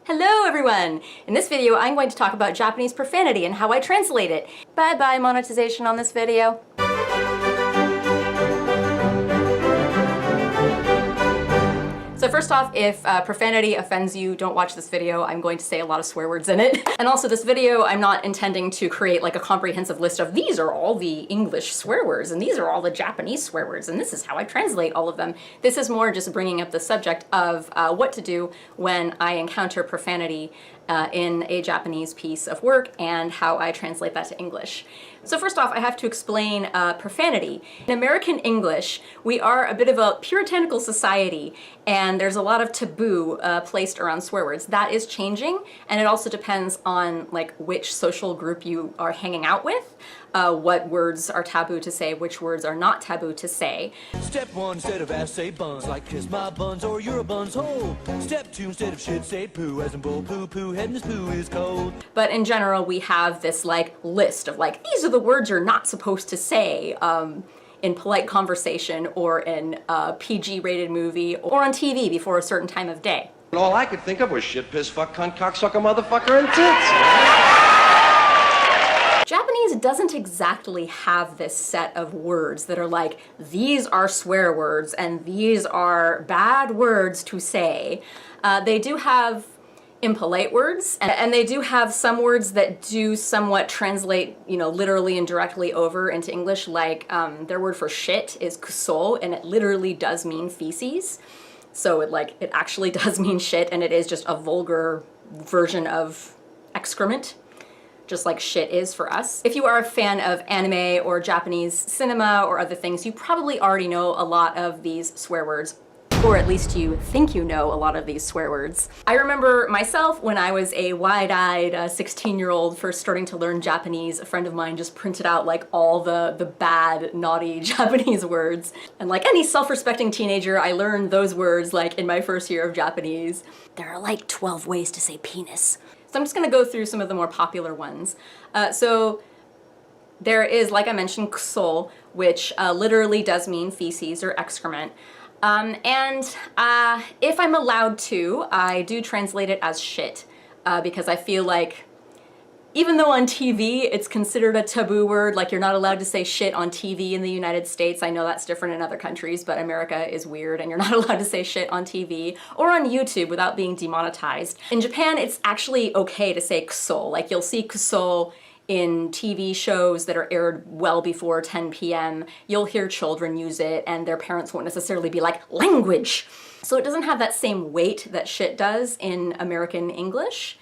Hello everyone! In this video I'm going to talk about Japanese profanity and how I translate it. Bye-bye monetization on this video. So first off, if profanity offends you, don't watch this video. I'm going to say a lot of swear words in it. And also this video, I'm not intending to create like a comprehensive list of these are all the English swear words and these are all the Japanese swear words and this is how I translate all of them. This is more just bringing up the subject of what to do when I encounter profanity in a Japanese piece of work and how I translate that to English. So first off, I have to explain profanity. In American English, we are a bit of a puritanical society and there's a lot of taboo placed around swear words. That is changing, and it also depends on like which social group you are hanging out with, what words are taboo to say, which words are not taboo to say. Step 1, instead of ass, say buns, like kiss my buns or you're a buns hole. Step 2, instead of shit, say poo, as in bull poo poo, head in this poo is cold. But in general, we have this like list of like, these are the words you're not supposed to say in polite conversation or in a PG-rated movie or on TV before a certain time of day. All I could think of was shit, piss, fuck, cunt, cocksucker, motherfucker, and tits. Japanese doesn't exactly have this set of words that are like, these are swear words and these are bad words to say. They do have impolite words, and they do have some words that do somewhat translate, you know, literally and directly over into English, like their word for shit is kuso, and it literally does mean feces. So it actually does mean shit, and it is just a vulgar version of excrement, just like shit is for us. If you are a fan of anime or Japanese cinema or other things, you probably already know a lot of these swear words, or at least you think you know a lot of these swear words. I remember myself when I was a wide-eyed 16-year-old first starting to learn Japanese, a friend of mine just printed out like all the bad, naughty Japanese words. And like any self-respecting teenager, I learned those words like in my first year of Japanese. There are like 12 ways to say penis. So I'm just gonna go through some of the more popular ones. So there is, like I mentioned, kuso, which literally does mean feces or excrement. If I'm allowed to, I do translate it as shit, because I feel like even though on TV it's considered a taboo word, like you're not allowed to say shit on TV in the United States. I know that's different in other countries, but America is weird and you're not allowed to say shit on TV or on YouTube without being demonetized. In Japan, it's actually okay to say kuso. Like you'll see kuso in TV shows that are aired well before 10 p.m. You'll hear children use it and their parents won't necessarily be like, language! So it doesn't have that same weight that shit does in American English.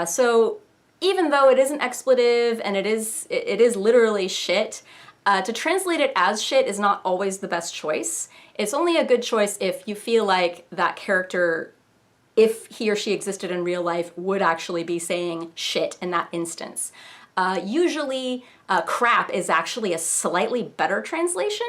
So even though it is an expletive and it is literally shit, to translate it as shit is not always the best choice. It's only a good choice if you feel like that character, if he or she existed in real life, would actually be saying shit in that instance. Usually, crap is actually a slightly better translation,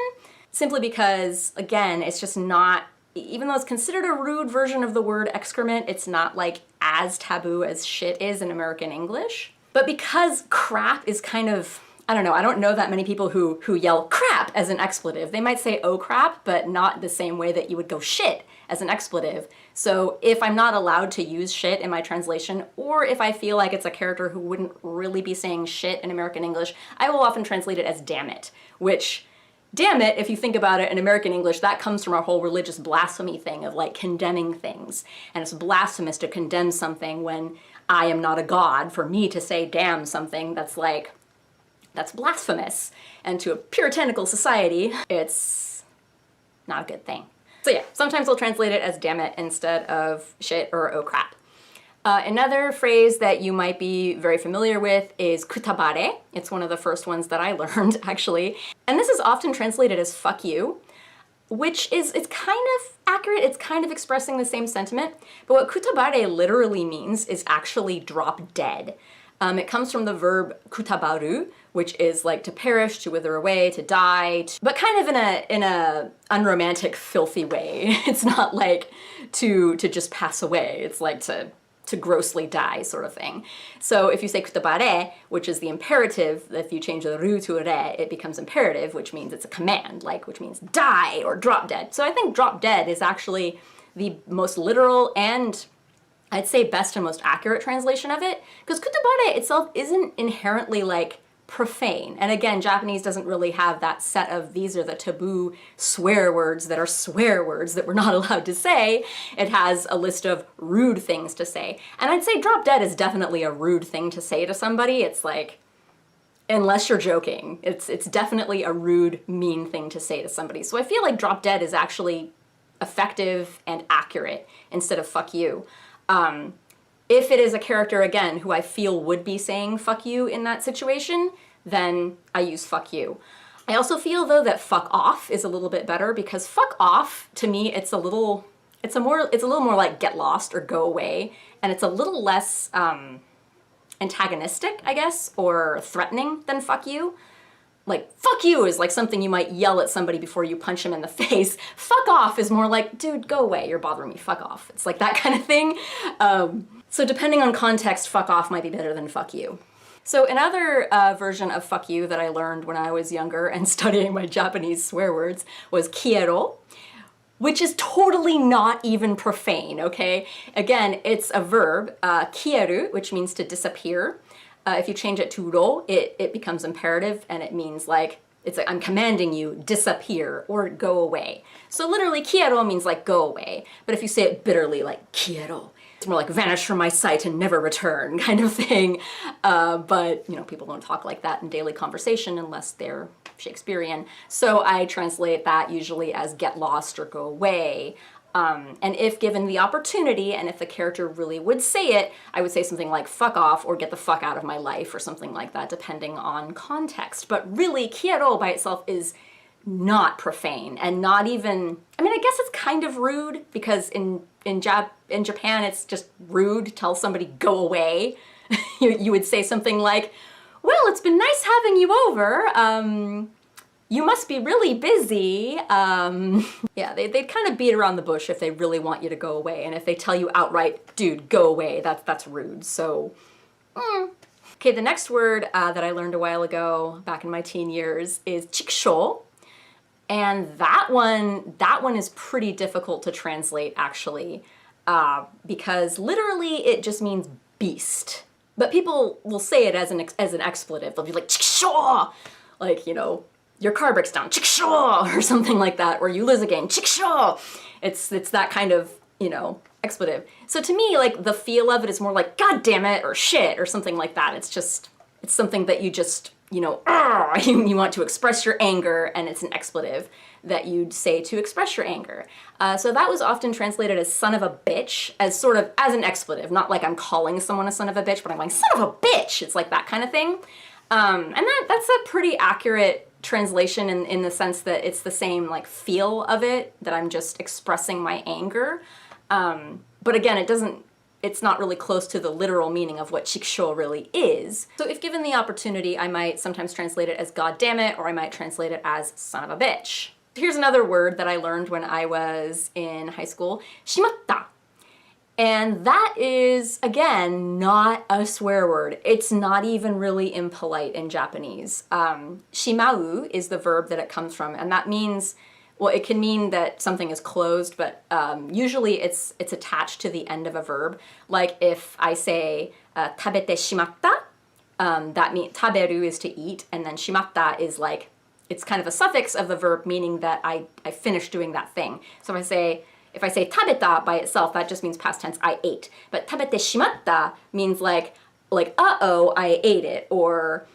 simply because, again, it's just not, even though it's considered a rude version of the word excrement, it's not like as taboo as shit is in American English. But because crap is kind of, I don't know that many people who yell crap as an expletive. They might say oh crap, but not the same way that you would go shit as an expletive. So if I'm not allowed to use shit in my translation, or if I feel like it's a character who wouldn't really be saying shit in American English, I will often translate it as damn it, which, damn it, if you think about it, in American English, that comes from our whole religious blasphemy thing of like condemning things. And it's blasphemous to condemn something when I am not a god. For me to say damn something, that's blasphemous. And to a puritanical society, it's not a good thing. So yeah, sometimes I'll translate it as damn it instead of shit or oh crap. Another phrase that you might be very familiar with is kutabare. It's one of the first ones that I learned, actually. And this is often translated as fuck you, which is, it's kind of accurate, it's kind of expressing the same sentiment, but what kutabare literally means is actually drop dead. It comes from the verb kutabaru, which is like to perish, to wither away, to die, but kind of in a unromantic, filthy way. It's not like to just pass away. It's like to grossly die sort of thing. So if you say kutabare, which is the imperative, if you change the ru to a re, it becomes imperative, which means it's a command, like which means die or drop dead. So I think drop dead is actually the most literal and I'd say best and most accurate translation of it, because kutubare itself isn't inherently like profane. And again, Japanese doesn't really have that set of these are the taboo swear words that are swear words that we're not allowed to say. It has a list of rude things to say. And I'd say drop dead is definitely a rude thing to say to somebody. It's like, unless you're joking, it's definitely a rude, mean thing to say to somebody. So I feel like drop dead is actually effective and accurate instead of fuck you. If it is a character, again, who I feel would be saying fuck you in that situation, then I use fuck you. I also feel, though, that fuck off is a little bit better, because fuck off, to me, it's a little more like get lost or go away, and it's a little less antagonistic, I guess, or threatening than fuck you. Like, fuck you is like something you might yell at somebody before you punch them in the face. Fuck off is more like, dude, go away, you're bothering me, fuck off. It's like that kind of thing. So depending on context, fuck off might be better than fuck you. So another version of fuck you that I learned when I was younger and studying my Japanese swear words was kiero, which is totally not even profane, okay? Again, it's a verb, kieru, which means to disappear. If you change it to ro, it becomes imperative, and it means like, it's like I'm commanding you, disappear or go away. So literally, kiero means like go away, but if you say it bitterly, like kiero, it's more like vanish from my sight and never return kind of thing. But you know, people don't talk like that in daily conversation unless they're Shakespearean. So I translate that usually as get lost or go away. And if given the opportunity, and if the character really would say it, I would say something like fuck off or get the fuck out of my life or something like that, depending on context. But really, kiero by itself is not profane and not even, I mean, I guess it's kind of rude, because in Japan it's just rude to tell somebody go away. You would say something like, well, it's been nice having you over. You must be really busy. Yeah, they'd kind of beat around the bush if they really want you to go away. And if they tell you outright, dude, go away, that's rude. So, Okay, the next word that I learned a while ago, back in my teen years, is chikusho. And that one is pretty difficult to translate, actually, because literally it just means beast. But people will say it as an expletive. They'll be like, chikusho! Like, you know, your car breaks down, chikusho! Or something like that, or you lose a game, chikusho! It's that kind of, you know, expletive. So to me, like, the feel of it is more like, god damn it, or shit, or something like that. It's something that you just, you know, you want to express your anger, and it's an expletive that you'd say to express your anger. So that was often translated as son of a bitch, as an expletive, not like I'm calling someone a son of a bitch, but I'm like, son of a bitch! It's like that kind of thing. And that's a pretty accurate translation in the sense that it's the same like feel of it, that I'm just expressing my anger. But again, it's not really close to the literal meaning of what chikusho really is. So if given the opportunity, I might sometimes translate it as god damn it, or I might translate it as son of a bitch. Here's another word that I learned when I was in high school, shimatta. And that is, again, not a swear word. It's not even really impolite in Japanese. Shimau is the verb that it comes from, and that means, well, it can mean that something is closed, but usually it's attached to the end of a verb. Like if I say tabete shimatta, that means taberu is to eat, and then shimatta is like, it's kind of a suffix of the verb, meaning that I finished doing that thing. So if I say tabeta by itself, that just means past tense, I ate. But tabete shimatta means like uh-oh, I ate it. Or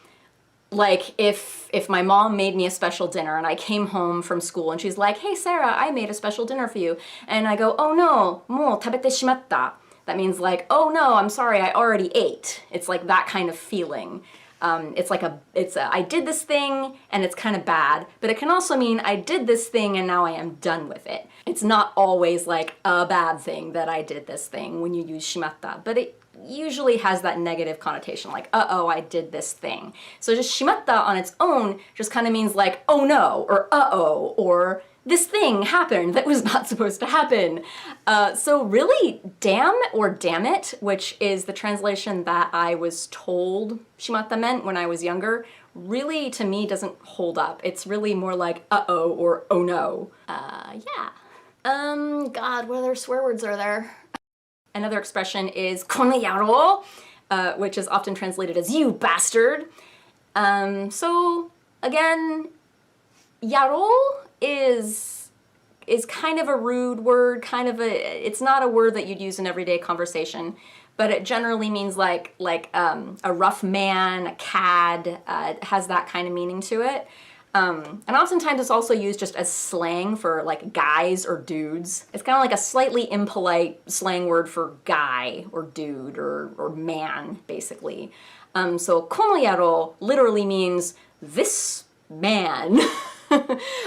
like if my mom made me a special dinner and I came home from school and she's like, hey Sarah, I made a special dinner for you. And I go, oh no, mo tabete shimatta. That means like, oh no, I'm sorry, I already ate. It's like that kind of feeling. It's I did this thing and it's kind of bad, but it can also mean I did this thing and now I am done with it. It's not always like a bad thing that I did this thing when you use shimatta, but it usually has that negative connotation, like, uh-oh, I did this thing. So just shimatta on its own just kind of means like, oh no, or uh-oh, or this thing happened that was not supposed to happen. So really, damn or damn it, which is the translation that I was told shimatta meant when I was younger, really to me doesn't hold up. It's really more like uh-oh or oh no. Yeah. God, what other swear words are there? Another expression is kono yaro, which is often translated as you bastard. So again, yaro is kind of a rude word, it's not a word that you'd use in everyday conversation, but it generally means like a rough man, a cad, it has that kind of meaning to it. And oftentimes it's also used just as slang for like guys or dudes. It's kind of like a slightly impolite slang word for guy or dude or man, basically. So kono yaro literally means this man.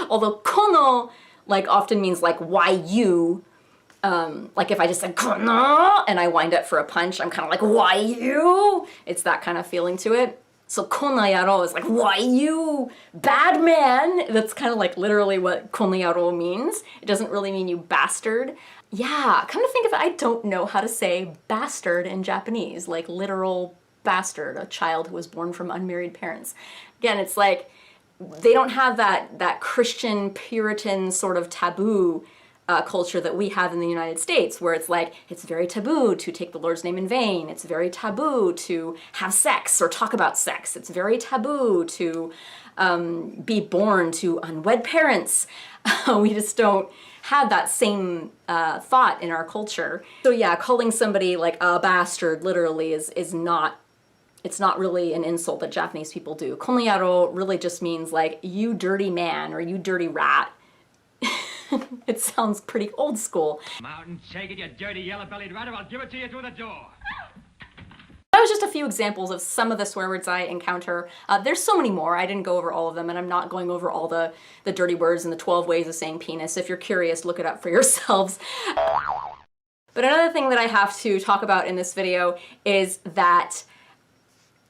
Although kono like often means like why you. Like if I just said kono and I wind up for a punch, I'm kind of like why you? It's that kind of feeling to it. So kono yaro is like, why you, bad man? That's kind of like literally what kono yaro means. It doesn't really mean you bastard. Yeah, come to think of it, I don't know how to say bastard in Japanese, like literal bastard, a child who was born from unmarried parents. Again, it's like, they don't have that Christian Puritan sort of taboo culture that we have in the United States, where it's like, it's very taboo to take the Lord's name in vain. It's very taboo to have sex or talk about sex. It's very taboo to be born to unwed parents. We just don't have that same thought in our culture. So yeah, calling somebody like a bastard literally is not, it's not really an insult that Japanese people do. Kono yaro really just means like, you dirty man or you dirty rat. It sounds pretty old school. Come out and take it, you dirty yellow-bellied rat, or I'll give it to you through the door. That was just a few examples of some of the swear words I encounter. There's so many more. I didn't go over all of them, and I'm not going over all the dirty words and the 12 ways of saying penis. If you're curious, look it up for yourselves. But another thing that I have to talk about in this video is that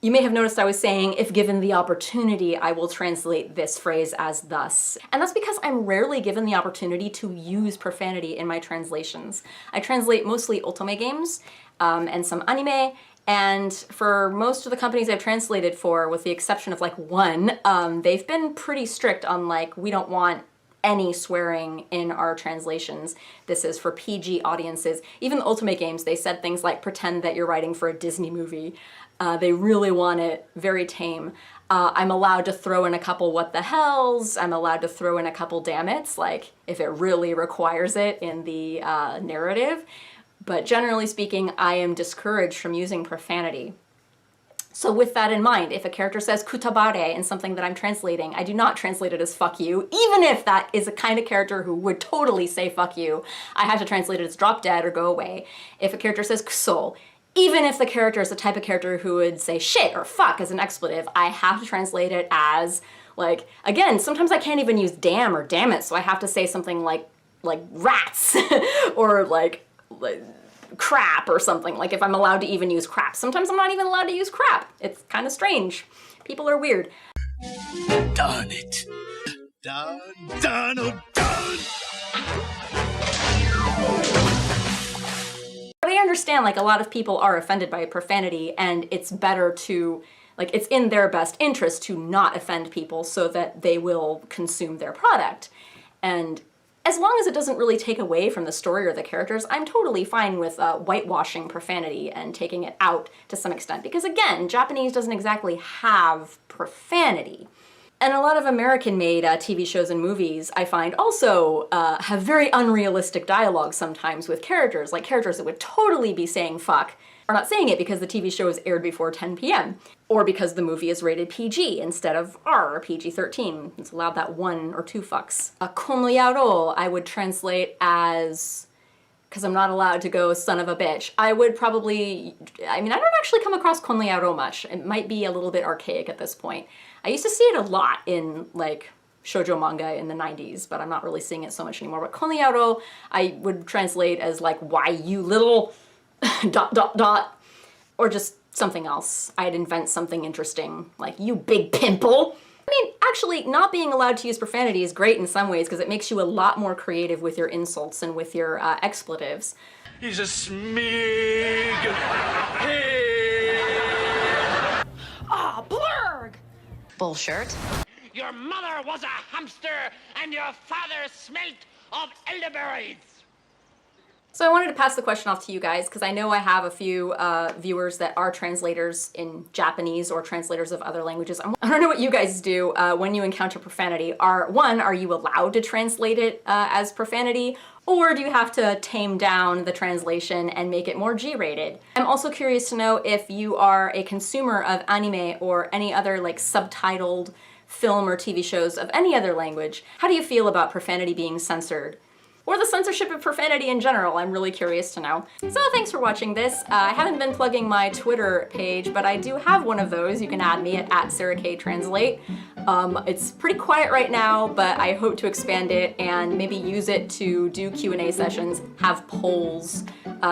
you may have noticed I was saying, if given the opportunity, I will translate this phrase as thus. And that's because I'm rarely given the opportunity to use profanity in my translations. I translate mostly otome games and some anime, and for most of the companies I've translated for, with the exception of like one, they've been pretty strict on like, we don't want any swearing in our translations. This is for PG audiences. Even the otome games, they said things like, pretend that you're writing for a Disney movie. They really want it very tame. I'm allowed to throw in a couple what the hells, I'm allowed to throw in a couple damn it's, like if it really requires it in the narrative. But generally speaking, I am discouraged from using profanity. So with that in mind, if a character says kutabare in something that I'm translating, I do not translate it as fuck you, even if that is a kind of character who would totally say fuck you. I have to translate it as drop dead or go away. If a character says kuso, even if the character is the type of character who would say shit or fuck as an expletive, I have to translate it as, like, again, sometimes I can't even use damn or damn it, so I have to say something like rats or like crap or something, like if I'm allowed to even use crap. Sometimes I'm not even allowed to use crap. It's kind of strange. People are weird. Darn it. Darn, oh darn. But I understand, like, a lot of people are offended by profanity, and it's better to, like, it's in their best interest to not offend people so that they will consume their product. And as long as it doesn't really take away from the story or the characters, I'm totally fine with whitewashing profanity and taking it out to some extent. Because again, Japanese doesn't exactly have profanity. And a lot of American-made TV shows and movies, I find, also have very unrealistic dialogue sometimes with characters, like characters that would totally be saying fuck, are not saying it because the TV show is aired before 10 p.m. or because the movie is rated PG instead of R or PG-13. It's allowed that 1 or 2 fucks. Kono yaro I would translate as, because I'm not allowed to go son of a bitch. I would probably, I mean, I don't actually come across kono yaro much. It might be a little bit archaic at this point. I used to see it a lot in like shoujo manga in the 90s, but I'm not really seeing it so much anymore. But kono yaro I would translate as like, why you little ... or just something else. I'd invent something interesting, like, you big pimple. I mean, actually, not being allowed to use profanity is great in some ways because it makes you a lot more creative with your insults and with your expletives. He's a smig. Hey. Ah, blurg! Bullshit. Your mother was a hamster and your father smelt of elderberries. So I wanted to pass the question off to you guys because I know I have a few viewers that are translators in Japanese or translators of other languages. I don't know what you guys do when you encounter profanity. Are you allowed to translate it as profanity? Or do you have to tame down the translation and make it more G-rated? I'm also curious to know if you are a consumer of anime or any other like subtitled film or TV shows of any other language. How do you feel about profanity being censored? Or the censorship of profanity in general, I'm really curious to know. So thanks for watching this. I haven't been plugging my Twitter page, but I do have one of those. You can add me at Sarah K Translate. It's pretty quiet right now, but I hope to expand it and maybe use it to do Q&A sessions, have polls,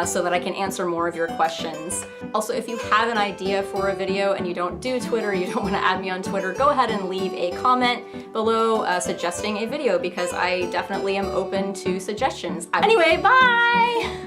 so that I can answer more of your questions. Also, if you have an idea for a video and you don't do Twitter, you don't want to add me on Twitter, go ahead and leave a comment below suggesting a video because I definitely am open to suggestions. Anyway, bye!